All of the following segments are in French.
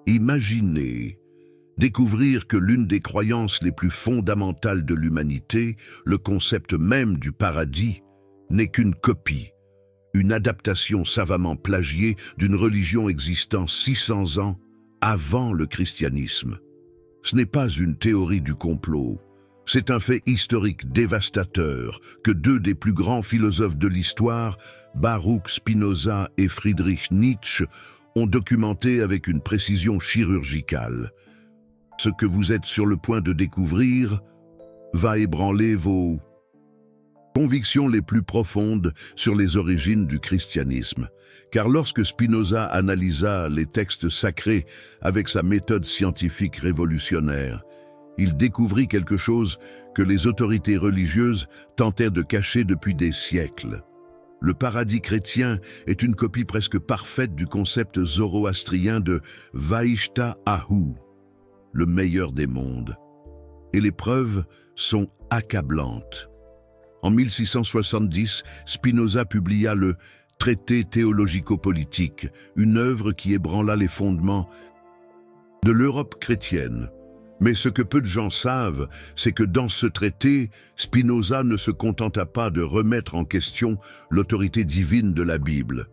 Imaginez découvrir que l'une des croyances les plus fondamentales de l'humanité, le concept même du paradis, n'est qu'une copie, une adaptation savamment plagiée d'une religion existant 600 ans avant le christianisme. Ce n'est pas une théorie du complot, c'est un fait historique dévastateur que deux des plus grands philosophes de l'histoire, Baruch Spinoza et Friedrich Nietzsche, ont documenté avec une précision chirurgicale. Ce que vous êtes sur le point de découvrir va ébranler vos convictions les plus profondes sur les origines du christianisme. Car lorsque Spinoza analysa les textes sacrés avec sa méthode scientifique révolutionnaire, il découvrit quelque chose que les autorités religieuses tentaient de cacher depuis des siècles. Le paradis chrétien est une copie presque parfaite du concept zoroastrien de Vaishta Ahu, le meilleur des mondes. Et les preuves sont accablantes. En 1670, Spinoza publia le Traité théologico-politique, une œuvre qui ébranla les fondements de l'Europe chrétienne. Mais ce que peu de gens savent, c'est que dans ce traité, Spinoza ne se contenta pas de remettre en question l'autorité divine de la Bible.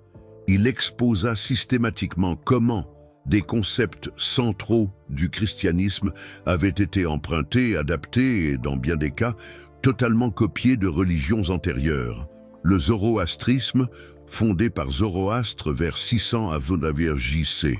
Il exposa systématiquement comment des concepts centraux du christianisme avaient été empruntés, adaptés et, dans bien des cas, totalement copiés de religions antérieures. Le zoroastrisme, fondé par Zoroastre vers 600 avant JC.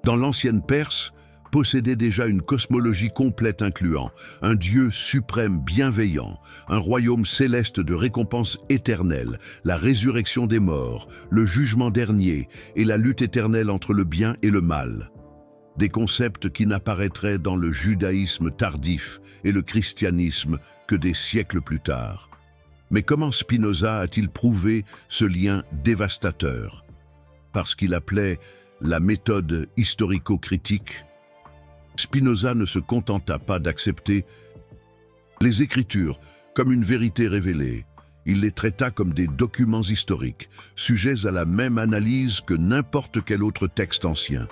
Dans l'ancienne Perse, possédait déjà une cosmologie complète incluant un Dieu suprême bienveillant, un royaume céleste de récompense éternelle, la résurrection des morts, le jugement dernier et la lutte éternelle entre le bien et le mal. Des concepts qui n'apparaîtraient dans le judaïsme tardif et le christianisme que des siècles plus tard. Mais comment Spinoza a-t-il prouvé ce lien dévastateur? Parce qu'il appelait la méthode historico-critique. Spinoza ne se contenta pas d'accepter les Écritures comme une vérité révélée. Il les traita comme des documents historiques, sujets à la même analyse que n'importe quel autre texte ancien.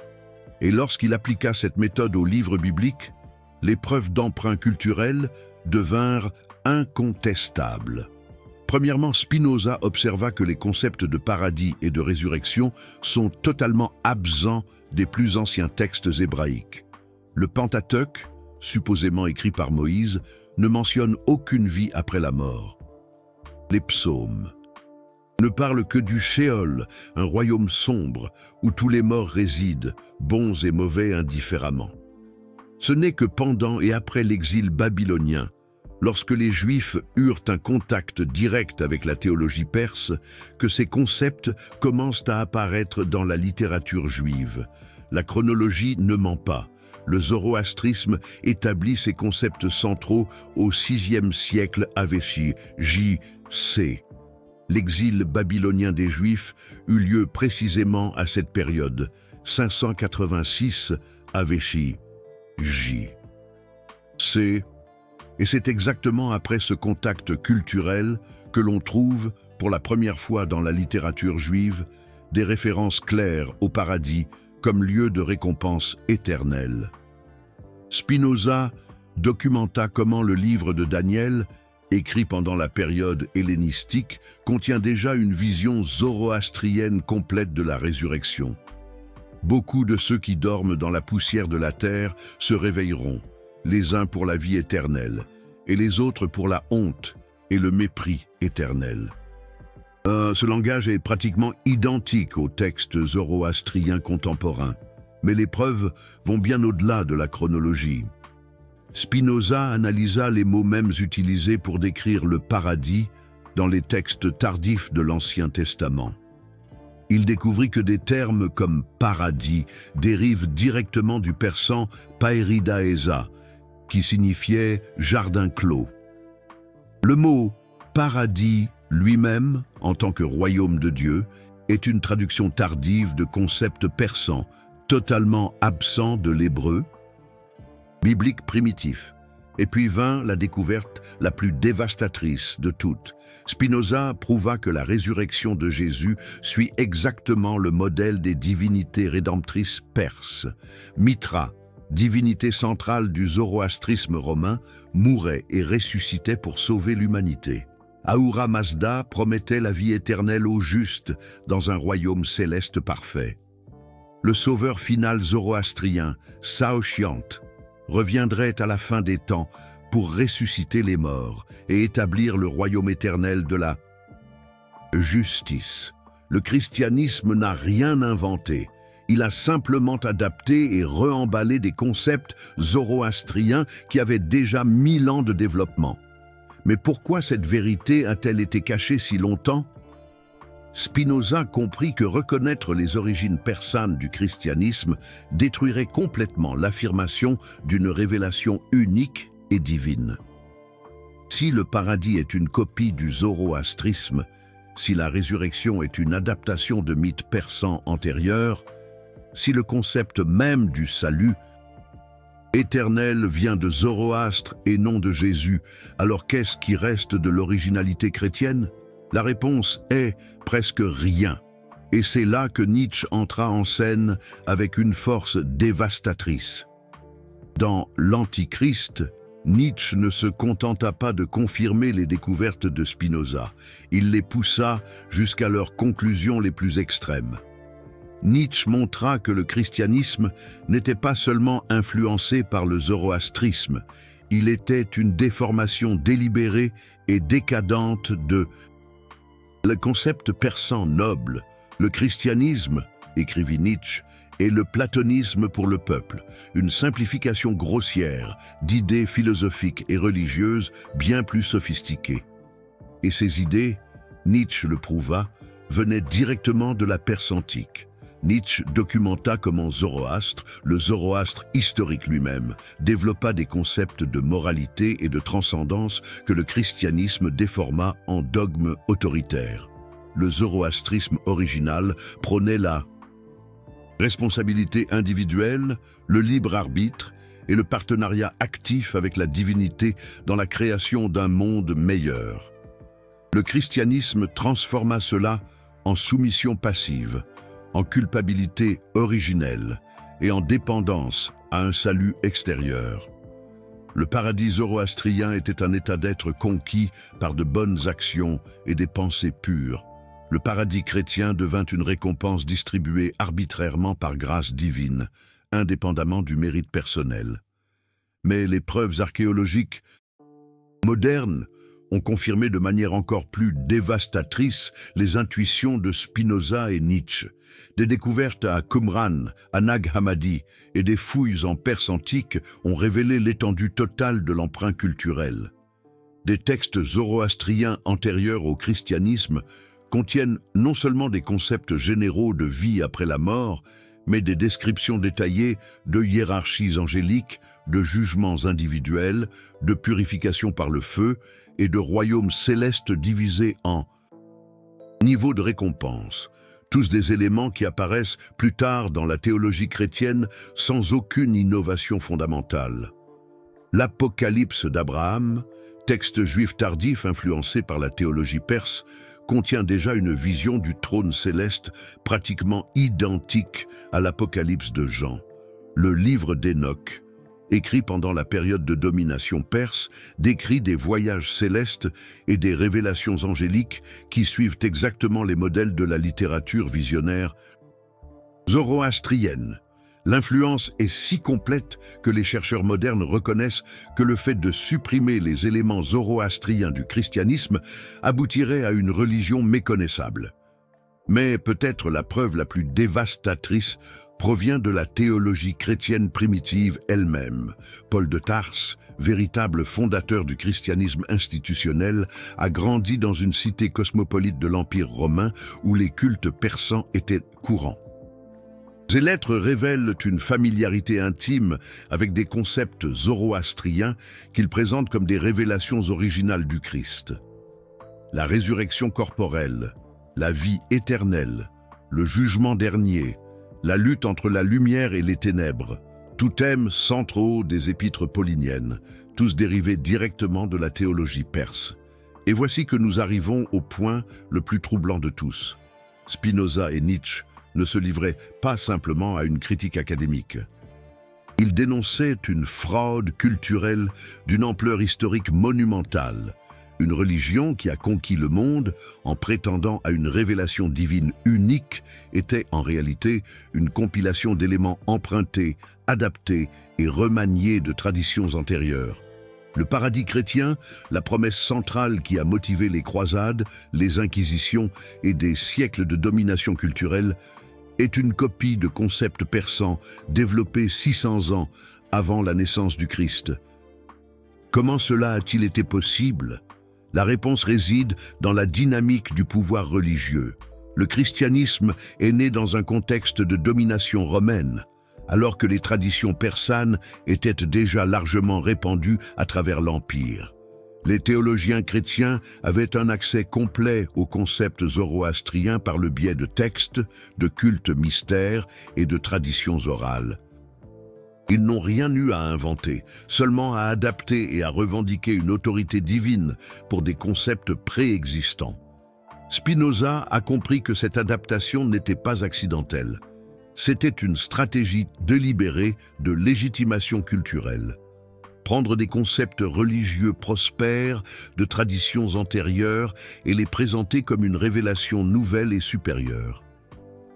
Et lorsqu'il appliqua cette méthode aux livres bibliques, les preuves d'emprunt culturel devinrent incontestables. Premièrement, Spinoza observa que les concepts de paradis et de résurrection sont totalement absents des plus anciens textes hébraïques. Le Pentateuque, supposément écrit par Moïse, ne mentionne aucune vie après la mort. Les psaumes ne parlent que du Sheol, un royaume sombre où tous les morts résident, bons et mauvais indifféremment. Ce n'est que pendant et après l'exil babylonien, lorsque les Juifs eurent un contact direct avec la théologie perse, que ces concepts commencent à apparaître dans la littérature juive. La chronologie ne ment pas. Le zoroastrisme établit ses concepts centraux au VIe siècle AVC, J.C. L'exil babylonien des Juifs eut lieu précisément à cette période, 586 AVC, J.C. Et c'est exactement après ce contact culturel que l'on trouve, pour la première fois dans la littérature juive, des références claires au paradis comme lieu de récompense éternelle. Spinoza documenta comment le livre de Daniel, écrit pendant la période hellénistique, contient déjà une vision zoroastrienne complète de la résurrection. Beaucoup de ceux qui dorment dans la poussière de la terre se réveilleront, les uns pour la vie éternelle, et les autres pour la honte et le mépris éternel. Ce langage est pratiquement identique aux textes zoroastriens contemporains, mais les preuves vont bien au-delà de la chronologie. Spinoza analysa les mots mêmes utilisés pour décrire le paradis dans les textes tardifs de l'Ancien Testament. Il découvrit que des termes comme paradis dérivent directement du persan paeridaesa, qui signifiait jardin clos. Le mot paradis lui-même, en tant que royaume de Dieu, est une traduction tardive de concepts persans, totalement absents de l'hébreu biblique primitif. Et puis vint la découverte la plus dévastatrice de toutes. Spinoza prouva que la résurrection de Jésus suit exactement le modèle des divinités rédemptrices perses. Mitra, divinité centrale du zoroastrisme romain, mourait et ressuscitait pour sauver l'humanité. Ahura Mazda promettait la vie éternelle aux justes dans un royaume céleste parfait. Le sauveur final zoroastrien, Saoshyant, reviendrait à la fin des temps pour ressusciter les morts et établir le royaume éternel de la justice. Le christianisme n'a rien inventé. Il a simplement adapté et reemballé des concepts zoroastriens qui avaient déjà 1000 ans de développement. Mais pourquoi cette vérité a-t-elle été cachée si longtemps? Spinoza comprit que reconnaître les origines persanes du christianisme détruirait complètement l'affirmation d'une révélation unique et divine. Si le paradis est une copie du zoroastrisme, si la résurrection est une adaptation de mythes persans antérieurs, si le concept même du salut éternel vient de Zoroastre et non de Jésus, alors qu'est-ce qui reste de l'originalité chrétienne? La réponse est presque rien. Et c'est là que Nietzsche entra en scène avec une force dévastatrice. Dans l'Antichrist, Nietzsche ne se contenta pas de confirmer les découvertes de Spinoza. Il les poussa jusqu'à leurs conclusions les plus extrêmes. Nietzsche montra que le christianisme n'était pas seulement influencé par le zoroastrisme, il était une déformation délibérée et décadente de le concept persan noble. Le christianisme, écrivit Nietzsche, est le platonisme pour le peuple, une simplification grossière d'idées philosophiques et religieuses bien plus sophistiquées. Et ces idées, Nietzsche le prouva, venaient directement de la Perse antique. Nietzsche documenta comment Zoroastre, le Zoroastre historique lui-même, développa des concepts de moralité et de transcendance que le christianisme déforma en dogmes autoritaires. Le zoroastrisme original prônait la responsabilité individuelle, le libre arbitre et le partenariat actif avec la divinité dans la création d'un monde meilleur. Le christianisme transforma cela en soumission passive, en culpabilité originelle et en dépendance à un salut extérieur. Le paradis zoroastrien était un état d'être conquis par de bonnes actions et des pensées pures. Le paradis chrétien devint une récompense distribuée arbitrairement par grâce divine, indépendamment du mérite personnel. Mais les preuves archéologiques modernes ont confirmé de manière encore plus dévastatrice les intuitions de Spinoza et Nietzsche. Des découvertes à Qumran, à Nag Hammadi et des fouilles en Perse antique ont révélé l'étendue totale de l'emprunt culturel. Des textes zoroastriens antérieurs au christianisme contiennent non seulement des concepts généraux de vie après la mort, mais des descriptions détaillées de hiérarchies angéliques, de jugements individuels, de purification par le feu et de royaumes célestes divisés en niveaux de récompense, tous des éléments qui apparaissent plus tard dans la théologie chrétienne sans aucune innovation fondamentale. L'Apocalypse d'Abraham, texte juif tardif influencé par la théologie perse, contient déjà une vision du trône céleste pratiquement identique à l'Apocalypse de Jean. Le livre d'Enoch, écrit pendant la période de domination perse, décrit des voyages célestes et des révélations angéliques qui suivent exactement les modèles de la littérature visionnaire zoroastrienne. L'influence est si complète que les chercheurs modernes reconnaissent que le fait de supprimer les éléments zoroastriens du christianisme aboutirait à une religion méconnaissable. Mais peut-être la preuve la plus dévastatrice provient de la théologie chrétienne primitive elle-même. Paul de Tarse, véritable fondateur du christianisme institutionnel, a grandi dans une cité cosmopolite de l'Empire romain où les cultes persans étaient courants. Ces lettres révèlent une familiarité intime avec des concepts zoroastriens qu'il présente comme des révélations originales du Christ. La résurrection corporelle, la vie éternelle, le jugement dernier, la lutte entre la lumière et les ténèbres, tout thème centraux des épîtres pauliniennes, tous dérivés directement de la théologie perse. Et voici que nous arrivons au point le plus troublant de tous. Spinoza et Nietzsche ne se livraient pas simplement à une critique académique. Ils dénonçaient une fraude culturelle d'une ampleur historique monumentale, une religion qui a conquis le monde en prétendant à une révélation divine unique était en réalité une compilation d'éléments empruntés, adaptés et remaniés de traditions antérieures. Le paradis chrétien, la promesse centrale qui a motivé les croisades, les inquisitions et des siècles de domination culturelle, est une copie de concepts persans développés 600 ans avant la naissance du Christ. Comment cela a-t-il été possible? La réponse réside dans la dynamique du pouvoir religieux. Le christianisme est né dans un contexte de domination romaine, alors que les traditions persanes étaient déjà largement répandues à travers l'Empire. Les théologiens chrétiens avaient un accès complet aux concepts zoroastriens par le biais de textes, de cultes mystères et de traditions orales. Ils n'ont rien eu à inventer, seulement à adapter et à revendiquer une autorité divine pour des concepts préexistants. Spinoza a compris que cette adaptation n'était pas accidentelle. C'était une stratégie délibérée de légitimation culturelle. Prendre des concepts religieux prospères, de traditions antérieures, et les présenter comme une révélation nouvelle et supérieure.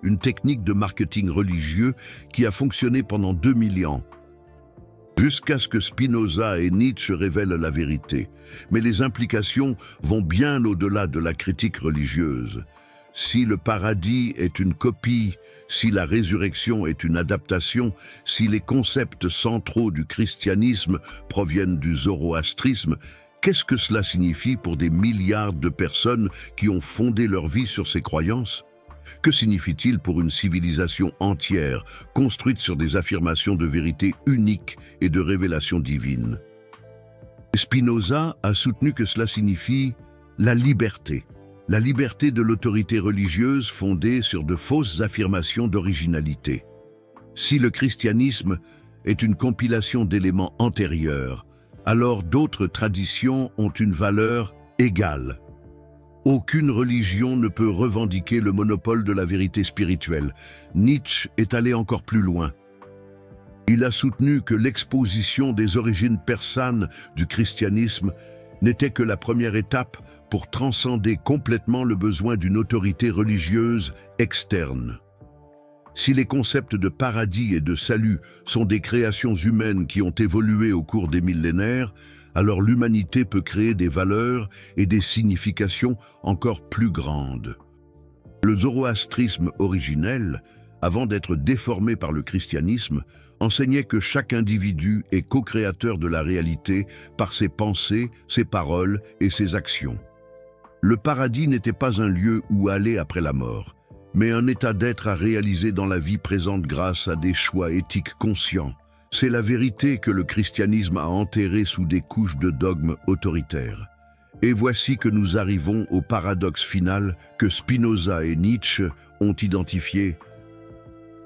Une technique de marketing religieux qui a fonctionné pendant 2000 ans, jusqu'à ce que Spinoza et Nietzsche révèlent la vérité. Mais les implications vont bien au-delà de la critique religieuse. Si le paradis est une copie, si la résurrection est une adaptation, si les concepts centraux du christianisme proviennent du zoroastrisme, qu'est-ce que cela signifie pour des milliards de personnes qui ont fondé leur vie sur ces croyances? Que signifie-t-il pour une civilisation entière, construite sur des affirmations de vérité unique et de révélation divine? Spinoza a soutenu que cela signifie la liberté de l'autorité religieuse fondée sur de fausses affirmations d'originalité. Si le christianisme est une compilation d'éléments antérieurs, alors d'autres traditions ont une valeur égale. Aucune religion ne peut revendiquer le monopole de la vérité spirituelle. Nietzsche est allé encore plus loin. Il a soutenu que l'exposition des origines persanes du christianisme n'était que la première étape pour transcender complètement le besoin d'une autorité religieuse externe. Si les concepts de paradis et de salut sont des créations humaines qui ont évolué au cours des millénaires, alors l'humanité peut créer des valeurs et des significations encore plus grandes. Le zoroastrisme originel, avant d'être déformé par le christianisme, enseignait que chaque individu est co-créateur de la réalité par ses pensées, ses paroles et ses actions. Le paradis n'était pas un lieu où aller après la mort, mais un état d'être à réaliser dans la vie présente grâce à des choix éthiques conscients. C'est la vérité que le christianisme a enterrée sous des couches de dogmes autoritaires. Et voici que nous arrivons au paradoxe final que Spinoza et Nietzsche ont identifié.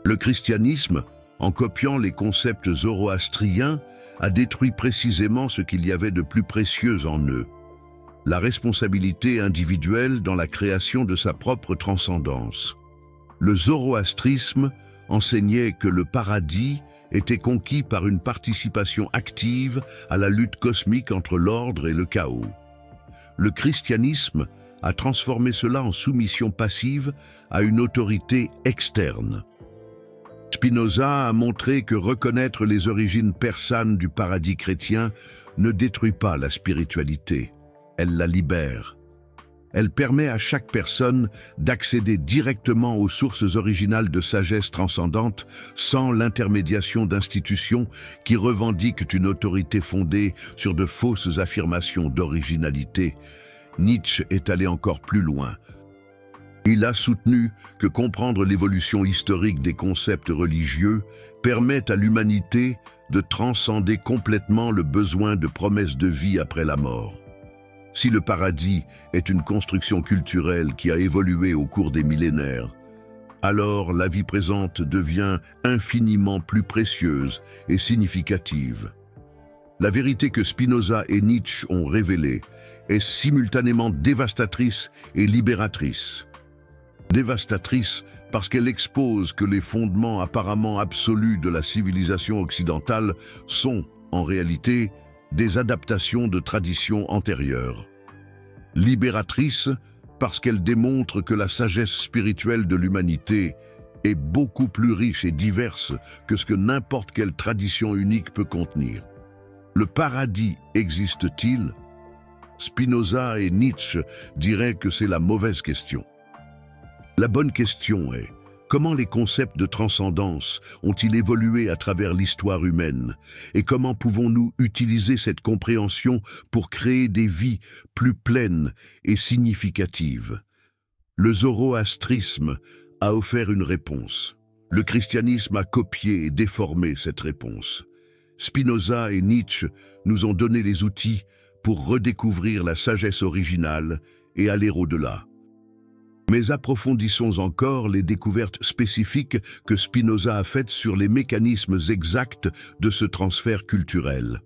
Le christianisme, en copiant les concepts zoroastriens, a détruit précisément ce qu'il y avait de plus précieux en eux: la responsabilité individuelle dans la création de sa propre transcendance. Le zoroastrisme enseignait que le paradis était conquis par une participation active à la lutte cosmique entre l'ordre et le chaos. Le christianisme a transformé cela en soumission passive à une autorité externe. Spinoza a montré que reconnaître les origines persanes du paradis chrétien ne détruit pas la spiritualité, elle la libère. Elle permet à chaque personne d'accéder directement aux sources originales de sagesse transcendante sans l'intermédiation d'institutions qui revendiquent une autorité fondée sur de fausses affirmations d'originalité. Nietzsche est allé encore plus loin. Il a soutenu que comprendre l'évolution historique des concepts religieux permet à l'humanité de transcender complètement le besoin de promesses de vie après la mort. Si le paradis est une construction culturelle qui a évolué au cours des millénaires, alors la vie présente devient infiniment plus précieuse et significative. La vérité que Spinoza et Nietzsche ont révélée est simultanément dévastatrice et libératrice. Dévastatrice parce qu'elle expose que les fondements apparemment absolus de la civilisation occidentale sont, en réalité, des adaptations de traditions antérieures. Libératrice parce qu'elle démontre que la sagesse spirituelle de l'humanité est beaucoup plus riche et diverse que ce que n'importe quelle tradition unique peut contenir. Le paradis existe-t-il? Spinoza et Nietzsche diraient que c'est la mauvaise question. La bonne question est: comment les concepts de transcendance ont-ils évolué à travers l'histoire humaine? Et comment pouvons-nous utiliser cette compréhension pour créer des vies plus pleines et significatives? Le zoroastrisme a offert une réponse. Le christianisme a copié et déformé cette réponse. Spinoza et Nietzsche nous ont donné les outils pour redécouvrir la sagesse originale et aller au-delà. Mais approfondissons encore les découvertes spécifiques que Spinoza a faites sur les mécanismes exacts de ce transfert culturel.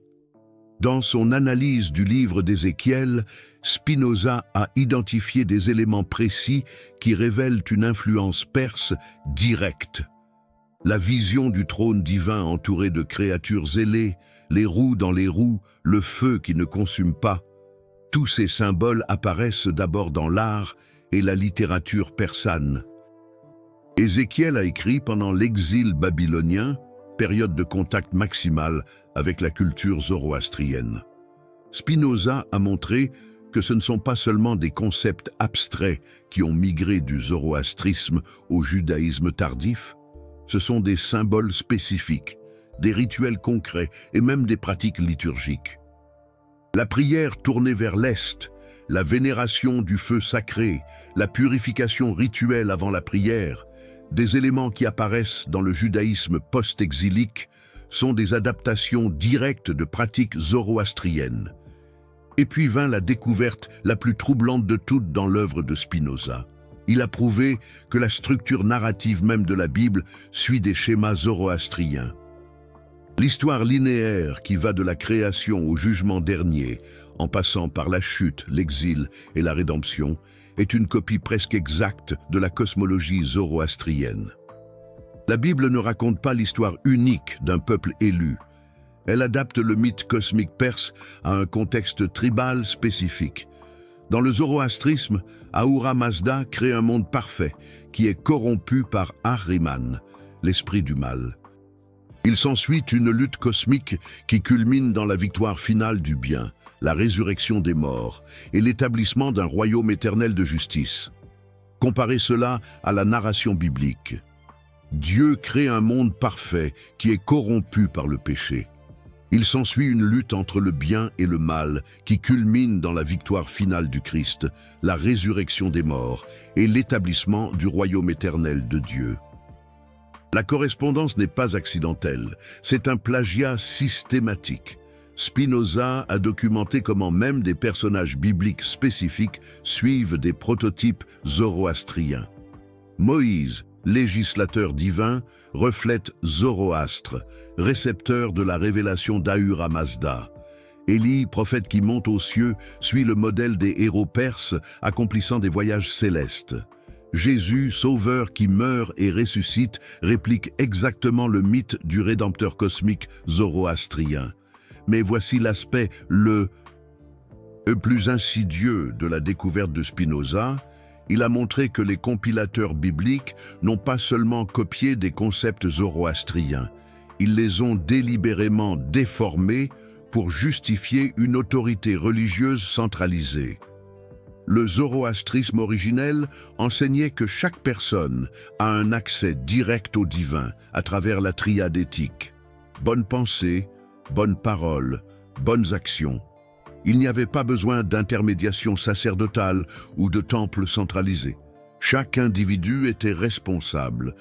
Dans son analyse du livre d'Ézéchiel, Spinoza a identifié des éléments précis qui révèlent une influence perse directe. La vision du trône divin entouré de créatures ailées, les roues dans les roues, le feu qui ne consume pas. Tous ces symboles apparaissent d'abord dans l'art et la littérature persane. Ézéchiel a écrit pendant l'exil babylonien, période de contact maximal avec la culture zoroastrienne. Spinoza a montré que ce ne sont pas seulement des concepts abstraits qui ont migré du zoroastrisme au judaïsme tardif, ce sont des symboles spécifiques, des rituels concrets et même des pratiques liturgiques. La prière tournée vers l'Est, la vénération du feu sacré, la purification rituelle avant la prière, des éléments qui apparaissent dans le judaïsme post-exilique, sont des adaptations directes de pratiques zoroastriennes. Et puis vint la découverte la plus troublante de toutes dans l'œuvre de Spinoza. Il a prouvé que la structure narrative même de la Bible suit des schémas zoroastriens. L'histoire linéaire qui va de la création au jugement dernier, en passant par la chute, l'exil et la rédemption, est une copie presque exacte de la cosmologie zoroastrienne. La Bible ne raconte pas l'histoire unique d'un peuple élu. Elle adapte le mythe cosmique perse à un contexte tribal spécifique. Dans le zoroastrisme, Ahura Mazda crée un monde parfait qui est corrompu par Ahriman, l'esprit du mal. Il s'ensuit une lutte cosmique qui culmine dans la victoire finale du bien, la résurrection des morts et l'établissement d'un royaume éternel de justice. Comparez cela à la narration biblique. Dieu crée un monde parfait qui est corrompu par le péché. Il s'ensuit une lutte entre le bien et le mal qui culmine dans la victoire finale du Christ, la résurrection des morts et l'établissement du royaume éternel de Dieu. La correspondance n'est pas accidentelle, c'est un plagiat systématique. Spinoza a documenté comment même des personnages bibliques spécifiques suivent des prototypes zoroastriens. Moïse, législateur divin, reflète Zoroastre, récepteur de la révélation d'Ahura Mazda. Élie, prophète qui monte aux cieux, suit le modèle des héros perses accomplissant des voyages célestes. Jésus, sauveur qui meurt et ressuscite, réplique exactement le mythe du rédempteur cosmique zoroastrien. Mais voici l'aspect le plus insidieux de la découverte de Spinoza. Il a montré que les compilateurs bibliques n'ont pas seulement copié des concepts zoroastriens, ils les ont délibérément déformés pour justifier une autorité religieuse centralisée. Le zoroastrisme originel enseignait que chaque personne a un accès direct au divin à travers la triade éthique. Bonne pensée, bonne parole, bonnes actions. Il n'y avait pas besoin d'intermédiation sacerdotale ou de temple centralisé. Chaque individu était responsable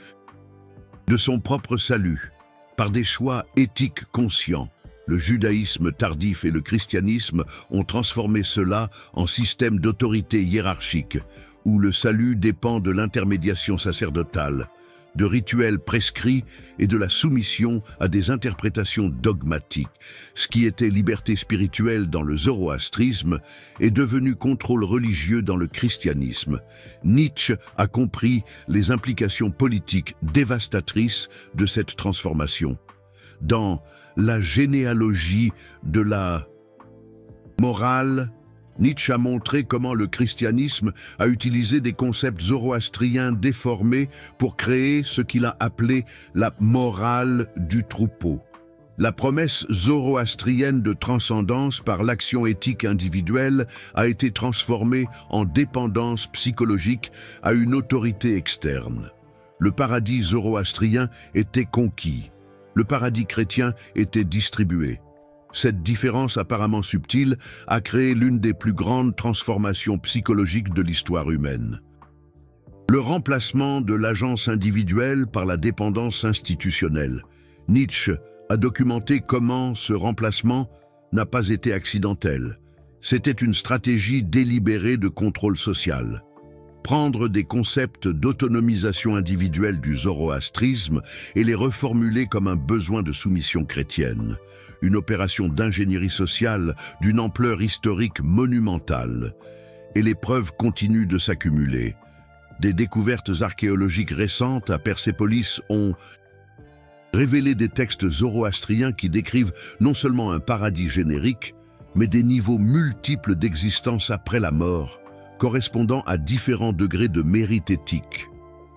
de son propre salut par des choix éthiques conscients. Le judaïsme tardif et le christianisme ont transformé cela en système d'autorité hiérarchique, où le salut dépend de l'intermédiation sacerdotale, de rituels prescrits et de la soumission à des interprétations dogmatiques. Ce qui était liberté spirituelle dans le zoroastrisme est devenu contrôle religieux dans le christianisme. Nietzsche a compris les implications politiques dévastatrices de cette transformation. Dans La généalogie de la morale, Nietzsche a montré comment le christianisme a utilisé des concepts zoroastriens déformés pour créer ce qu'il a appelé la morale du troupeau. La promesse zoroastrienne de transcendance par l'action éthique individuelle a été transformée en dépendance psychologique à une autorité externe. Le paradis zoroastrien était conquis. Le paradis chrétien était distribué. Cette différence apparemment subtile a créé l'une des plus grandes transformations psychologiques de l'histoire humaine. Le remplacement de l'agence individuelle par la dépendance institutionnelle. Nietzsche a documenté comment ce remplacement n'a pas été accidentel. C'était une stratégie délibérée de contrôle social. Prendre des concepts d'autonomisation individuelle du zoroastrisme et les reformuler comme un besoin de soumission chrétienne. Une opération d'ingénierie sociale d'une ampleur historique monumentale. Et les preuves continuent de s'accumuler. Des découvertes archéologiques récentes à Persépolis ont révélé des textes zoroastriens qui décrivent non seulement un paradis générique, mais des niveaux multiples d'existence après la mort, correspondant à différents degrés de mérite éthique.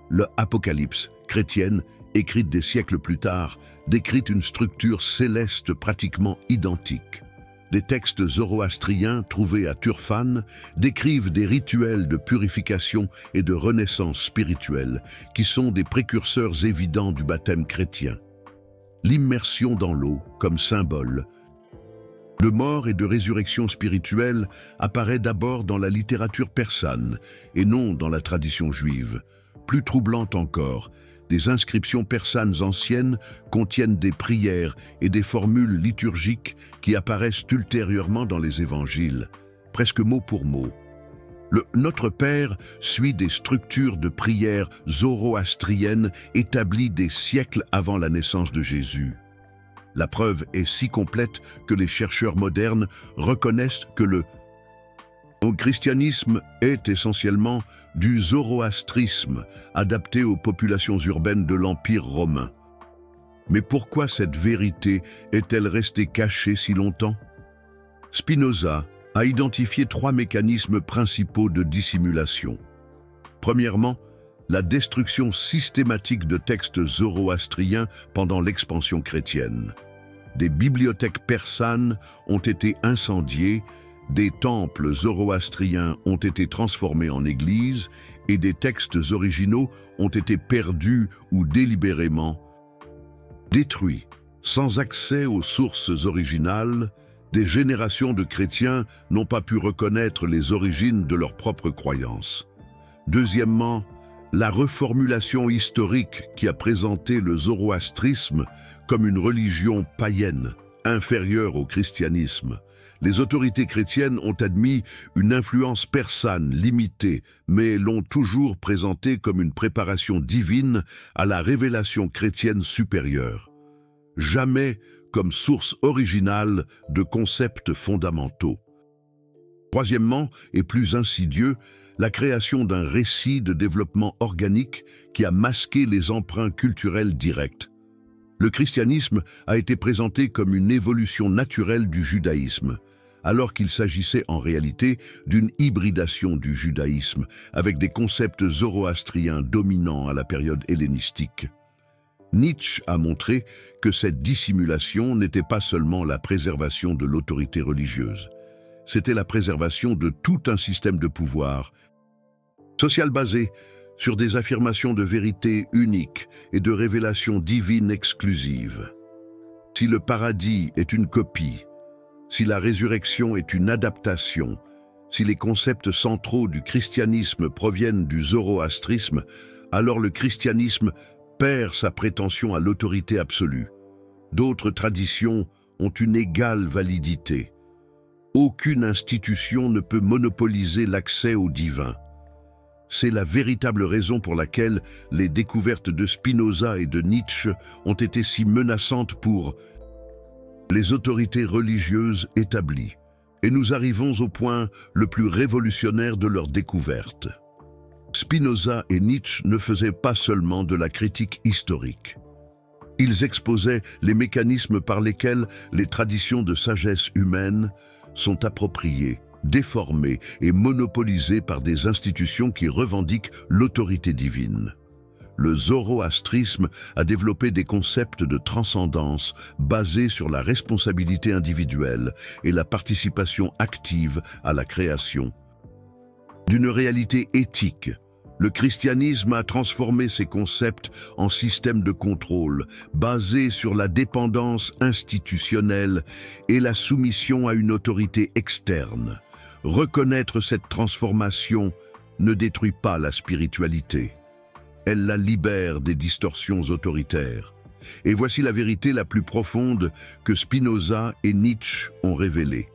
Le Apocalypse chrétienne, écrite des siècles plus tard, décrit une structure céleste pratiquement identique. Des textes zoroastriens trouvés à Turfan décrivent des rituels de purification et de renaissance spirituelle qui sont des précurseurs évidents du baptême chrétien. L'immersion dans l'eau comme symbole de mort et de résurrection spirituelle apparaît d'abord dans la littérature persane et non dans la tradition juive. Plus troublante encore, des inscriptions persanes anciennes contiennent des prières et des formules liturgiques qui apparaissent ultérieurement dans les évangiles, presque mot pour mot. Le Notre Père suit des structures de prière zoroastriennes établies des siècles avant la naissance de Jésus. La preuve est si complète que les chercheurs modernes reconnaissent que le christianisme est essentiellement du zoroastrisme adapté aux populations urbaines de l'Empire romain. Mais pourquoi cette vérité est-elle restée cachée si longtemps? Spinoza a identifié 3 mécanismes principaux de dissimulation. Premièrement, la destruction systématique de textes zoroastriens pendant l'expansion chrétienne. Des bibliothèques persanes ont été incendiées, des temples zoroastriens ont été transformés en églises et des textes originaux ont été perdus ou délibérément détruits. Sans accès aux sources originales, des générations de chrétiens n'ont pas pu reconnaître les origines de leurs propres croyances. Deuxièmement, la reformulation historique qui a présenté le zoroastrisme comme une religion païenne, inférieure au christianisme. Les autorités chrétiennes ont admis une influence persane limitée, mais l'ont toujours présentée comme une préparation divine à la révélation chrétienne supérieure. Jamais comme source originale de concepts fondamentaux. Troisièmement, et plus insidieux, la création d'un récit de développement organique qui a masqué les emprunts culturels directs. Le christianisme a été présenté comme une évolution naturelle du judaïsme, alors qu'il s'agissait en réalité d'une hybridation du judaïsme avec des concepts zoroastriens dominants à la période hellénistique. Nietzsche a montré que cette dissimulation n'était pas seulement la préservation de l'autorité religieuse, c'était la préservation de tout un système de pouvoir social basé sur des affirmations de vérité uniques et de révélations divines exclusives. Si le paradis est une copie, si la résurrection est une adaptation, si les concepts centraux du christianisme proviennent du zoroastrisme, alors le christianisme perd sa prétention à l'autorité absolue. D'autres traditions ont une égale validité. Aucune institution ne peut monopoliser l'accès au divin. C'est la véritable raison pour laquelle les découvertes de Spinoza et de Nietzsche ont été si menaçantes pour les autorités religieuses établies. Et nous arrivons au point le plus révolutionnaire de leur découverte. Spinoza et Nietzsche ne faisaient pas seulement de la critique historique. Ils exposaient les mécanismes par lesquels les traditions de sagesse humaine sont appropriées, déformées et monopolisées par des institutions qui revendiquent l'autorité divine. Le zoroastrisme a développé des concepts de transcendance basés sur la responsabilité individuelle et la participation active à la création d'une réalité éthique. Le christianisme a transformé ces concepts en système de contrôle basé sur la dépendance institutionnelle et la soumission à une autorité externe. Reconnaître cette transformation ne détruit pas la spiritualité. Elle la libère des distorsions autoritaires. Et voici la vérité la plus profonde que Spinoza et Nietzsche ont révélée.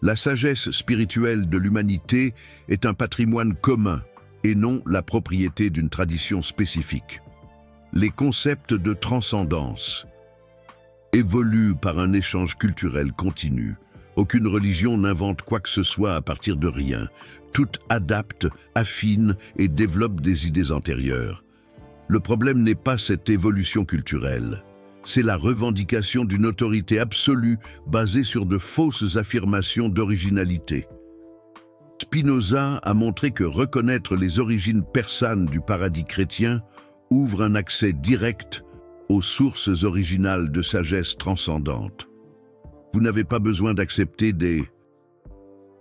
La sagesse spirituelle de l'humanité est un patrimoine commun et non la propriété d'une tradition spécifique. Les concepts de transcendance évoluent par un échange culturel continu. Aucune religion n'invente quoi que ce soit à partir de rien. Toutes adaptent, affinent et développent des idées antérieures. Le problème n'est pas cette évolution culturelle. C'est la revendication d'une autorité absolue basée sur de fausses affirmations d'originalité. Spinoza a montré que reconnaître les origines persanes du paradis chrétien ouvre un accès direct aux sources originales de sagesse transcendante. Vous n'avez pas besoin d'accepter des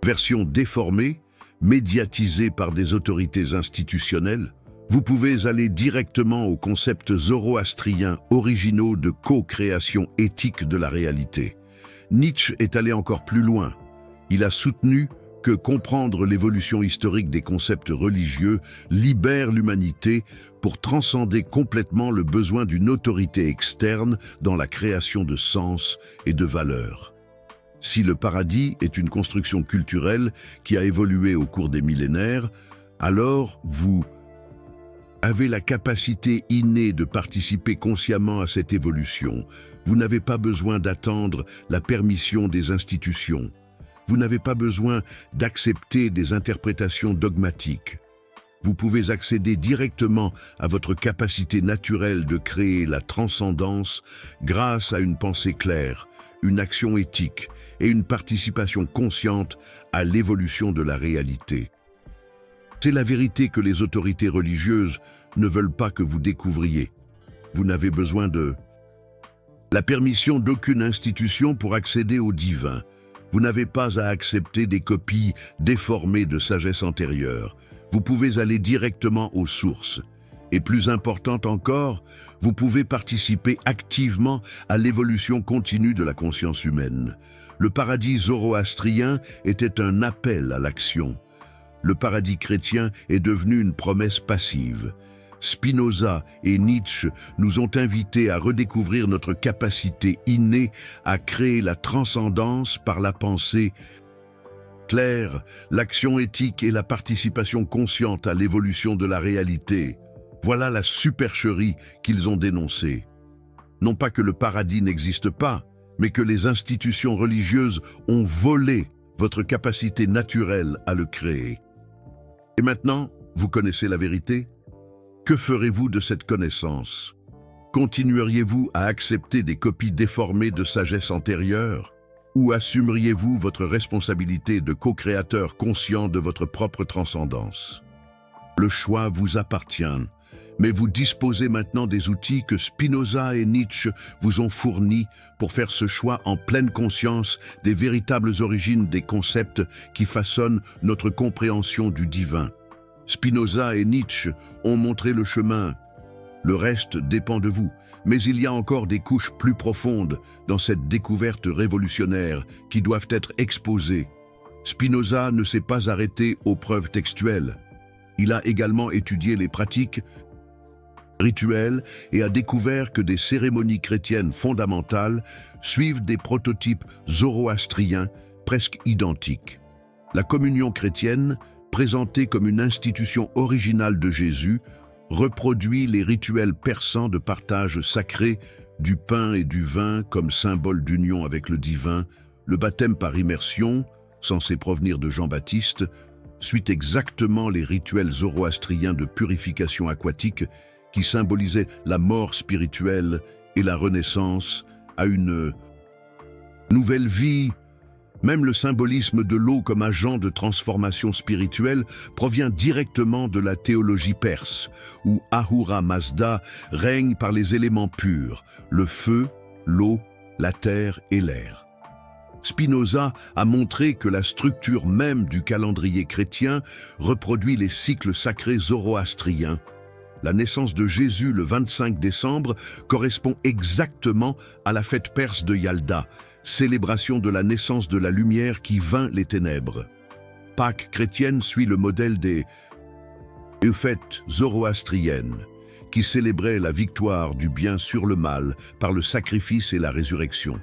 versions déformées, médiatisées par des autorités institutionnelles. Vous pouvez aller directement aux concepts zoroastriens originaux de co-création éthique de la réalité. Nietzsche est allé encore plus loin. Il a soutenu que comprendre l'évolution historique des concepts religieux libère l'humanité pour transcender complètement le besoin d'une autorité externe dans la création de sens et de valeurs. Si le paradis est une construction culturelle qui a évolué au cours des millénaires, alors vous avez la capacité innée de participer consciemment à cette évolution. Vous n'avez pas besoin d'attendre la permission des institutions. Vous n'avez pas besoin d'accepter des interprétations dogmatiques. Vous pouvez accéder directement à votre capacité naturelle de créer la transcendance grâce à une pensée claire, une action éthique et une participation consciente à l'évolution de la réalité. C'est la vérité que les autorités religieuses ne veulent pas que vous découvriez. Vous n'avez besoin de la permission d'aucune institution pour accéder au divin. Vous n'avez pas à accepter des copies déformées de sagesse antérieure. Vous pouvez aller directement aux sources. Et plus important encore, vous pouvez participer activement à l'évolution continue de la conscience humaine. Le paradis zoroastrien était un appel à l'action. Le paradis chrétien est devenu une promesse passive. Spinoza et Nietzsche nous ont invités à redécouvrir notre capacité innée à créer la transcendance par la pensée claire, l'action éthique et la participation consciente à l'évolution de la réalité. Voilà la supercherie qu'ils ont dénoncée. Non pas que le paradis n'existe pas, mais que les institutions religieuses ont volé votre capacité naturelle à le créer. Et maintenant, vous connaissez la vérité? Que ferez-vous de cette connaissance? Continueriez-vous à accepter des copies déformées de sagesse antérieure? Ou assumeriez-vous votre responsabilité de co-créateur conscient de votre propre transcendance? Le choix vous appartient, mais vous disposez maintenant des outils que Spinoza et Nietzsche vous ont fournis pour faire ce choix en pleine conscience des véritables origines des concepts qui façonnent notre compréhension du divin. Spinoza et Nietzsche ont montré le chemin. Le reste dépend de vous, mais il y a encore des couches plus profondes dans cette découverte révolutionnaire qui doivent être exposées. Spinoza ne s'est pas arrêté aux preuves textuelles. Il a également étudié les pratiques rituelles et a découvert que des cérémonies chrétiennes fondamentales suivent des prototypes zoroastriens presque identiques. La communion chrétienne, présenté comme une institution originale de Jésus, reproduit les rituels persans de partage sacré du pain et du vin comme symbole d'union avec le divin. Le baptême par immersion, censé provenir de Jean-Baptiste, suit exactement les rituels zoroastriens de purification aquatique qui symbolisaient la mort spirituelle et la renaissance à une nouvelle vie. Même le symbolisme de l'eau comme agent de transformation spirituelle provient directement de la théologie perse, où Ahura Mazda règne par les éléments purs, le feu, l'eau, la terre et l'air. Spinoza a montré que la structure même du calendrier chrétien reproduit les cycles sacrés zoroastriens. La naissance de Jésus le 25 décembre correspond exactement à la fête perse de Yalda, célébration de la naissance de la lumière qui vainc les ténèbres. Pâques chrétienne suit le modèle des fêtes zoroastriennes, qui célébraient la victoire du bien sur le mal par le sacrifice et la résurrection.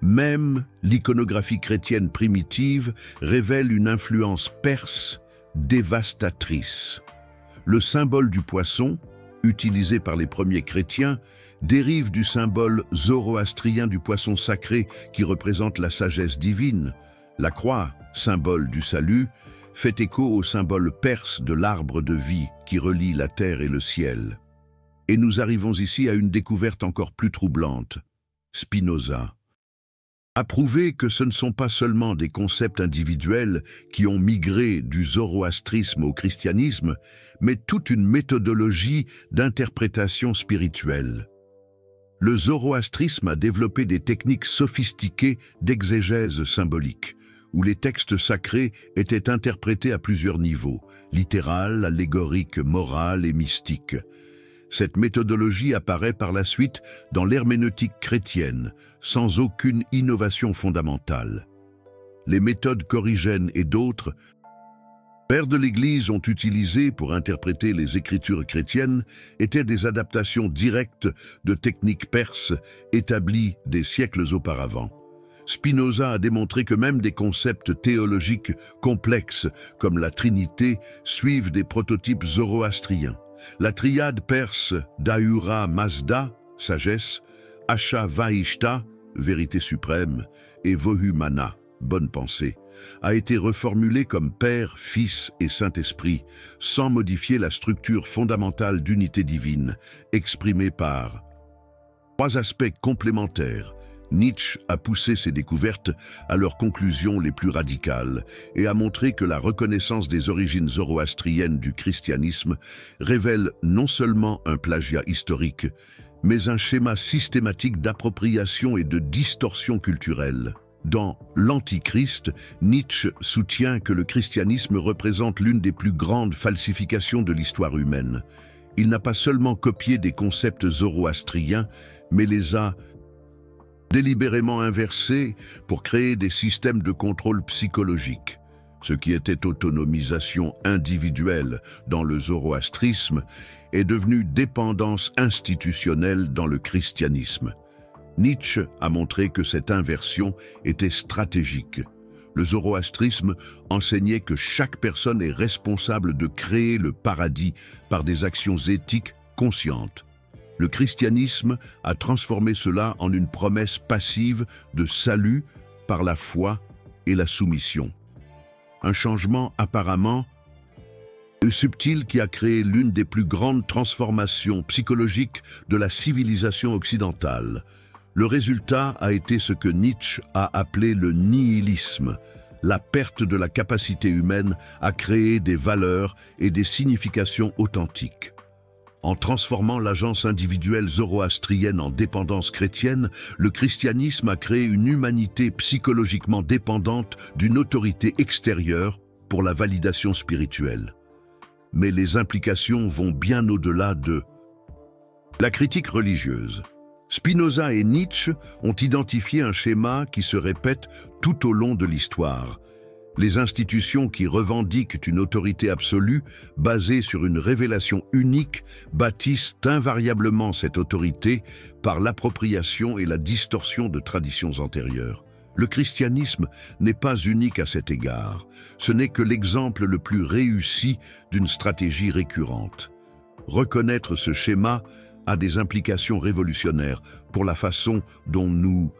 Même l'iconographie chrétienne primitive révèle une influence perse dévastatrice. Le symbole du poisson, utilisé par les premiers chrétiens, dérive du symbole zoroastrien du poisson sacré qui représente la sagesse divine. La croix, symbole du salut, fait écho au symbole perse de l'arbre de vie qui relie la terre et le ciel. Et nous arrivons ici à une découverte encore plus troublante. Spinoza a prouvé que ce ne sont pas seulement des concepts individuels qui ont migré du zoroastrisme au christianisme, mais toute une méthodologie d'interprétation spirituelle. Le zoroastrisme a développé des techniques sophistiquées d'exégèse symbolique, où les textes sacrés étaient interprétés à plusieurs niveaux, littéral, allégorique, moral et mystique. Cette méthodologie apparaît par la suite dans l'herméneutique chrétienne, sans aucune innovation fondamentale. Les méthodes Corrigène et d'autres pères de l'Église ont utilisé pour interpréter les écritures chrétiennes étaient des adaptations directes de techniques perses établies des siècles auparavant. Spinoza a démontré que même des concepts théologiques complexes comme la Trinité suivent des prototypes zoroastriens. La triade perse d'Ahura Mazda, sagesse, Asha Vaishta, vérité suprême, et Vohumana, bonne pensée, a été reformulée comme Père, Fils et Saint-Esprit, sans modifier la structure fondamentale d'unité divine, exprimée par trois aspects complémentaires. Nietzsche a poussé ses découvertes à leurs conclusions les plus radicales et a montré que la reconnaissance des origines zoroastriennes du christianisme révèle non seulement un plagiat historique, mais un schéma systématique d'appropriation et de distorsion culturelle. Dans L'Antichrist, Nietzsche soutient que le christianisme représente l'une des plus grandes falsifications de l'histoire humaine. Il n'a pas seulement copié des concepts zoroastriens, mais les a délibérément inversés pour créer des systèmes de contrôle psychologique. Ce qui était autonomisation individuelle dans le zoroastrisme est devenu dépendance institutionnelle dans le christianisme. Nietzsche a montré que cette inversion était stratégique. Le zoroastrisme enseignait que chaque personne est responsable de créer le paradis par des actions éthiques conscientes. Le christianisme a transformé cela en une promesse passive de salut par la foi et la soumission. Un changement apparemment subtil qui a créé l'une des plus grandes transformations psychologiques de la civilisation occidentale. Le résultat a été ce que Nietzsche a appelé le nihilisme, la perte de la capacité humaine à créer des valeurs et des significations authentiques. En transformant l'agence individuelle zoroastrienne en dépendance chrétienne, le christianisme a créé une humanité psychologiquement dépendante d'une autorité extérieure pour la validation spirituelle. Mais les implications vont bien au-delà de la critique religieuse. Spinoza et Nietzsche ont identifié un schéma qui se répète tout au long de l'histoire. Les institutions qui revendiquent une autorité absolue, basée sur une révélation unique, bâtissent invariablement cette autorité par l'appropriation et la distorsion de traditions antérieures. Le christianisme n'est pas unique à cet égard. Ce n'est que l'exemple le plus réussi d'une stratégie récurrente. Reconnaître ce schéma a des implications révolutionnaires pour la façon dont nous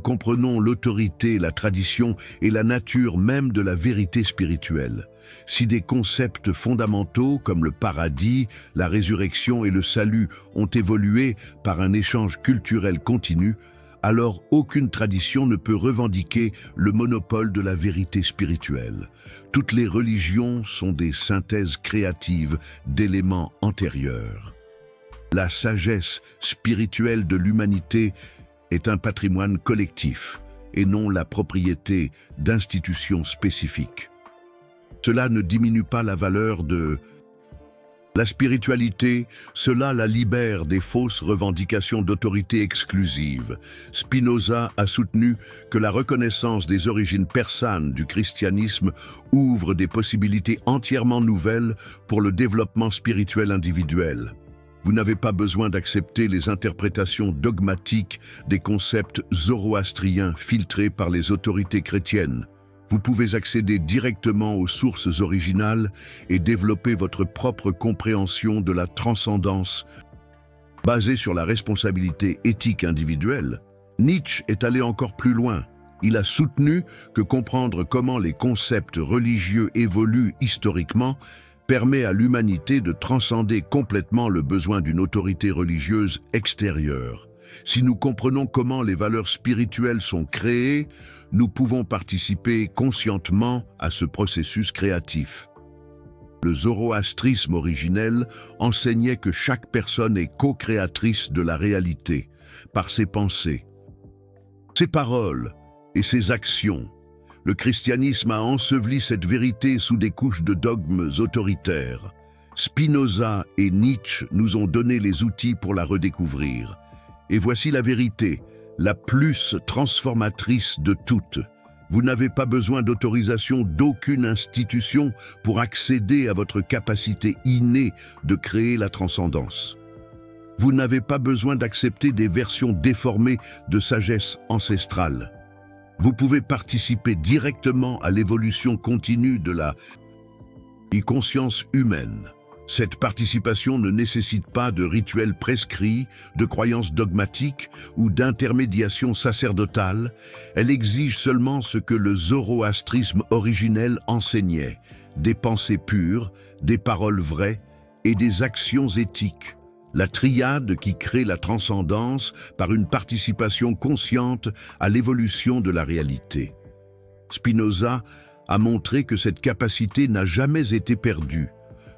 comprenons l'autorité, la tradition et la nature même de la vérité spirituelle. Si des concepts fondamentaux comme le paradis, la résurrection et le salut ont évolué par un échange culturel continu, alors aucune tradition ne peut revendiquer le monopole de la vérité spirituelle. Toutes les religions sont des synthèses créatives d'éléments antérieurs. La sagesse spirituelle de l'humanité est un patrimoine collectif et non la propriété d'institutions spécifiques. Cela ne diminue pas la valeur de la spiritualité, cela la libère des fausses revendications d'autorité exclusive. Spinoza a soutenu que la reconnaissance des origines persanes du christianisme ouvre des possibilités entièrement nouvelles pour le développement spirituel individuel. Vous n'avez pas besoin d'accepter les interprétations dogmatiques des concepts zoroastriens filtrés par les autorités chrétiennes. Vous pouvez accéder directement aux sources originales et développer votre propre compréhension de la transcendance basée sur la responsabilité éthique individuelle. Nietzsche est allé encore plus loin. Il a soutenu que comprendre comment les concepts religieux évoluent historiquement permet à l'humanité de transcender complètement le besoin d'une autorité religieuse extérieure. Si nous comprenons comment les valeurs spirituelles sont créées, nous pouvons participer conscientement à ce processus créatif. Le zoroastrisme originel enseignait que chaque personne est co-créatrice de la réalité, par ses pensées, ses paroles et ses actions. Le christianisme a enseveli cette vérité sous des couches de dogmes autoritaires. Spinoza et Nietzsche nous ont donné les outils pour la redécouvrir. Et voici la vérité, la plus transformatrice de toutes. Vous n'avez pas besoin d'autorisation d'aucune institution pour accéder à votre capacité innée de créer la transcendance. Vous n'avez pas besoin d'accepter des versions déformées de sagesse ancestrale. Vous pouvez participer directement à l'évolution continue de la conscience humaine. Cette participation ne nécessite pas de rituels prescrits, de croyances dogmatiques ou d'intermédiation sacerdotale. Elle exige seulement ce que le zoroastrisme originel enseignait, des pensées pures, des paroles vraies et des actions éthiques. La triade qui crée la transcendance par une participation consciente à l'évolution de la réalité. Spinoza a montré que cette capacité n'a jamais été perdue,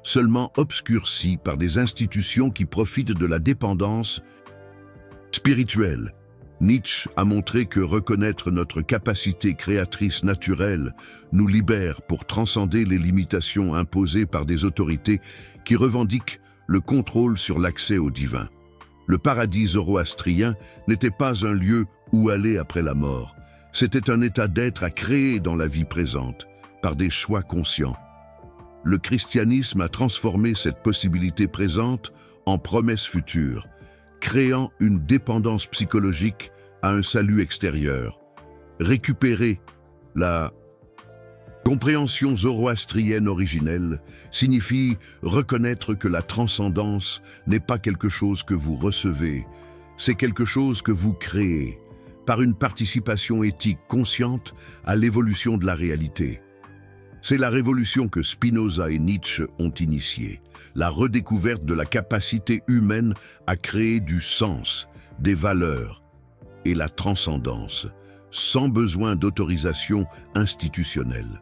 seulement obscurcie par des institutions qui profitent de la dépendance spirituelle. Nietzsche a montré que reconnaître notre capacité créatrice naturelle nous libère pour transcender les limitations imposées par des autorités qui revendiquent le contrôle sur l'accès au divin. Le paradis zoroastrien n'était pas un lieu où aller après la mort. C'était un état d'être à créer dans la vie présente, par des choix conscients. Le christianisme a transformé cette possibilité présente en promesse future, créant une dépendance psychologique à un salut extérieur. Récupérer la compréhension zoroastrienne originelle signifie reconnaître que la transcendance n'est pas quelque chose que vous recevez, c'est quelque chose que vous créez, par une participation éthique consciente à l'évolution de la réalité. C'est la révolution que Spinoza et Nietzsche ont initiée, la redécouverte de la capacité humaine à créer du sens, des valeurs et la transcendance, sans besoin d'autorisation institutionnelle.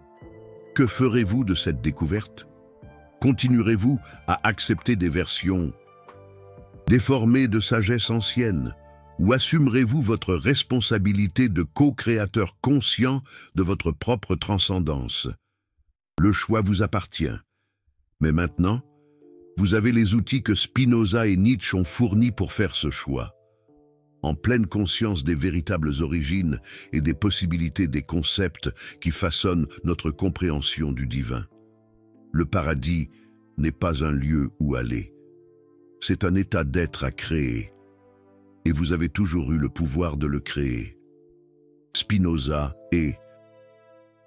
Que ferez-vous de cette découverte? Continuerez-vous à accepter des versions déformées de sagesse ancienne, ou assumerez-vous votre responsabilité de co-créateur conscient de votre propre transcendance? Le choix vous appartient. Mais maintenant, vous avez les outils que Spinoza et Nietzsche ont fournis pour faire ce choix. En pleine conscience des véritables origines et des possibilités des concepts qui façonnent notre compréhension du divin. Le paradis n'est pas un lieu où aller. C'est un état d'être à créer. Et vous avez toujours eu le pouvoir de le créer. Spinoza et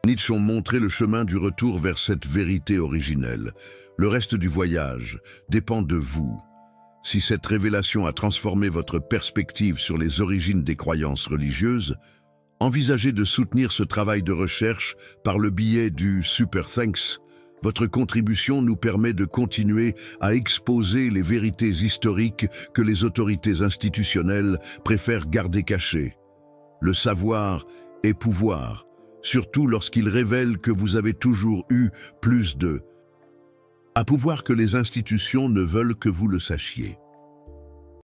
Nietzsche ont montré le chemin du retour vers cette vérité originelle. Le reste du voyage dépend de vous. Si cette révélation a transformé votre perspective sur les origines des croyances religieuses, envisagez de soutenir ce travail de recherche par le biais du Super Thanks. Votre contribution nous permet de continuer à exposer les vérités historiques que les autorités institutionnelles préfèrent garder cachées. Le savoir est pouvoir, surtout lorsqu'il révèle que vous avez toujours eu plus de pouvoir que les institutions ne veulent que vous le sachiez.